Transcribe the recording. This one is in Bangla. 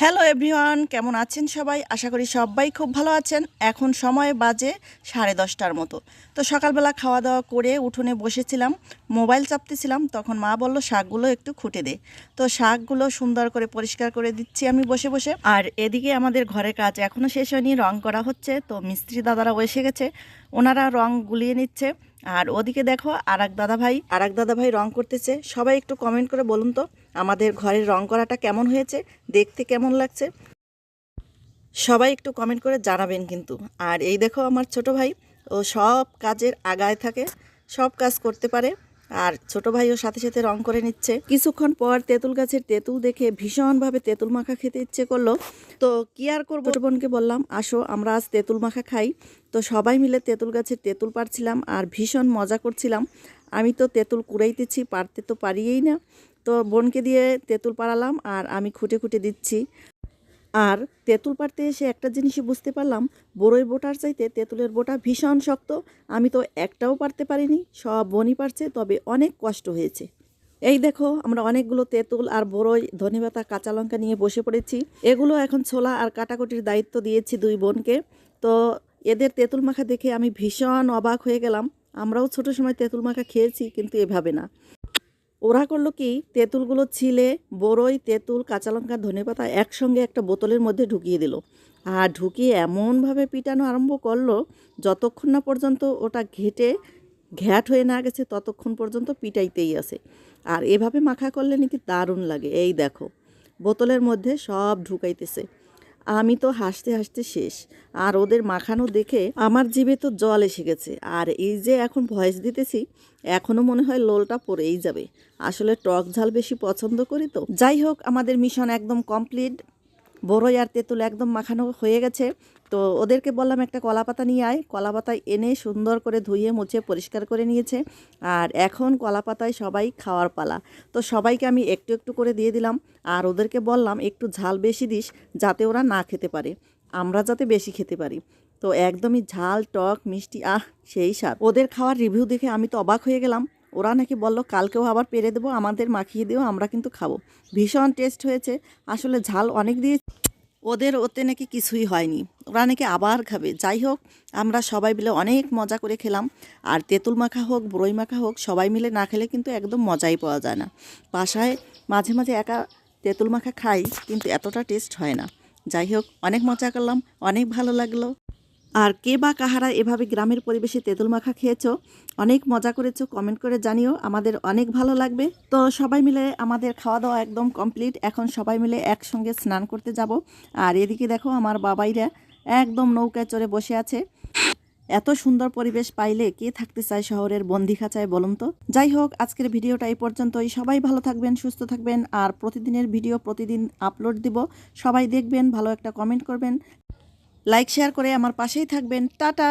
হ্যালো এভরিওয়ান, কেমন আছেন সবাই? আশা করি সবাই খুব ভালো আছেন। এখন সময় বাজে 10:30টার মতো। তো সকালবেলা খাওয়া দাওয়া করে উঠোনে বসেছিলাম, মোবাইল চাপতেছিলাম। তখন মা বলল শাকগুলো একটু খুঁটে দে। তো শাকগুলো সুন্দর করে পরিষ্কার করে দিচ্ছি আমি বসে বসে। আর এদিকে আমাদের ঘরের কাজ এখনও শেষ হয়নি, রং করা হচ্ছে। তো মিস্ত্রি দাদারাও এসে গেছে, ওনারা রং গুলিয়ে নিচ্ছে। আর ওদিকে দেখো আরেক দাদা ভাই রং করতেছে। সবাই একটু কমেন্ট করে বলুন তো আমাদের ঘরের রং করাটা কেমন হয়েছে, দেখতে কেমন লাগছে। সবাই একটু কমেন্ট করে জানাবেন কিন্তু। আর এই দেখো আমার ছোট ভাই, ও সব কাজের আগায় থাকে, সব কাজ করতে পারে। আর ছোট ভাইও সাথে সাথে রং করে নিচ্ছে। কিছুক্ষণ পর তেঁতুল গাছের তেঁতুল দেখে ভীষণভাবে তেঁতুল মাখা খেতে ইচ্ছে করলো। তো কি আর করবো, ছোট বোনকে বললাম আসো আমরা আজ তেঁতুল মাখা খাই। তো সবাই মিলে তেঁতুল গাছের তেঁতুল পাড়ছিলাম আর ভীষণ মজা করছিলাম। আমি তো তেঁতুল কুড়াইতেছি, পারতে তো পারিয়েই না। তো বোনকে দিয়ে তেঁতুল পাড়ালাম আর আমি খুঁটে খুঁটে দিচ্ছি। আর তেঁতুল পাড়তে এসে একটা জিনিসই বুঝতে পারলাম, বড়ই বোটার চাইতে তেঁতুলের বোটা ভীষণ শক্ত। আমি তো একটাও পারতে পারিনি, সব বোনই পারছে, তবে অনেক কষ্ট হয়েছে। এই দেখো আমরা অনেকগুলো তেঁতুল আর বড়ই, ধনেপাতা, কাঁচা লঙ্কা নিয়ে বসে পড়েছি। এগুলো এখন ছোলা আর কাটাকুটির দায়িত্ব দিয়েছি দুই বোনকে। তো এদের তেঁতুল মাখা দেখে আমি ভীষণ অবাক হয়ে গেলাম। আমরাও ছোট সময় তেঁতুল মাখা খেয়েছি, কিন্তু এভাবে না। ওরা করলো কি, তেঁতুলগুলো ছিলে বড়ই, তেঁতুল, কাঁচা লঙ্কা, ধনেপাতা একসঙ্গে একটা বোতলের মধ্যে ঢুকিয়ে দিল। আর ঢুকিয়ে এমনভাবে পিটানো আরম্ভ করলো, যতক্ষণ না পর্যন্ত ওটা ঘ্যাট হয়ে না গেছে ততক্ষণ পর্যন্ত পিটাইতেই আছে। আর এভাবে মাখা করলে নাকি দারুণ লাগে। এই দেখো বোতলের মধ্যে সব ঢুকাইতেছে। আমি তো হাসতে হাসতে শেষ। আর ওদের মাখানো দেখে আমার জিভে তো জল এসে গেছে। আর এই যে এখন ভয়েস দিতেছি, এখনও মনে হয় লোলটা পড়েই যাবে। আসলে টক ঝাল বেশি পছন্দ করি তো। যাই হোক, আমাদের মিশন একদম কমপ্লিট। বড়ই আর তেঁতুল একদম মাখানো হয়ে গেছে। তো ওদেরকে বললাম একটা কলাপাতা নিয়ে আয়। কলাপাতায় এনে সুন্দর করে ধুয়ে মুছে পরিষ্কার করে নিয়েছে। আর এখন কলাপাতায় সবাই খাওয়ার পালা। তো সবাইকে আমি একটু একটু করে দিয়ে দিলাম। আর ওদেরকে বললাম একটু ঝাল বেশি দিস, যাতে ওরা না খেতে পারে, আমরা যাতে বেশি খেতে পারি। তো একদমই ঝাল, টক, মিষ্টি, সেই স্বাদ। ওদের খাওয়ার রিভিউ দেখে আমি তো অবাক হয়ে গেলাম। ওরা নাকি বললো কালকেও আবার পেরে দেবো, আমাদের মাখিয়ে দিও, আমরা কিন্তু খাবো। ভীষণ টেস্ট হয়েছে। আসলে ঝাল অনেক দিয়ে ওদের ওতে নাকি কিছুই হয়নি, ওরা নাকি আবার খাবে। যাই হোক, আমরা সবাই মিলে অনেক মজা করে খেলাম। আর তেঁতুল মাখা হোক, বড়ই মাখা হোক, সবাই মিলে না খেলে কিন্তু একদম মজাই পাওয়া যায় না। বাসায় মাঝে মাঝে একা তেঁতুল মাখা খাই, কিন্তু এতটা টেস্ট হয় না। যাই হোক, অনেক মজা করলাম, অনেক ভালো লাগলো। আর কে বা কাহারা এভাবে গ্রামের পরিবেশে তেঁতুল মাখা খেয়েছো, অনেক মজা করেছো, কমেন্ট করে জানিও, আমাদের অনেক ভালো লাগবে। তো সবাই মিলে আমাদের খাওয়া দাওয়া একদম কমপ্লিট। এখন সবাই মিলে একসঙ্গে স্নান করতে যাব। আর এদিকে দেখো আমার বাবাইরা একদম নৌকায় চড়ে বসে আছে। এত সুন্দর পরিবেশ পাইলে কে থাকতে চায় শহরের বন্দি খাঁচায়, বলুন তো। যাই হোক, আজকের ভিডিওটা এই পর্যন্তই। সবাই ভালো থাকবেন, সুস্থ থাকবেন। আর প্রতিদিনের ভিডিও প্রতিদিন আপলোড দিব, সবাই দেখবেন, ভালো একটা কমেন্ট করবেন, লাইক শেয়ার করে আমার পাশেই থাকবেন। টাটা।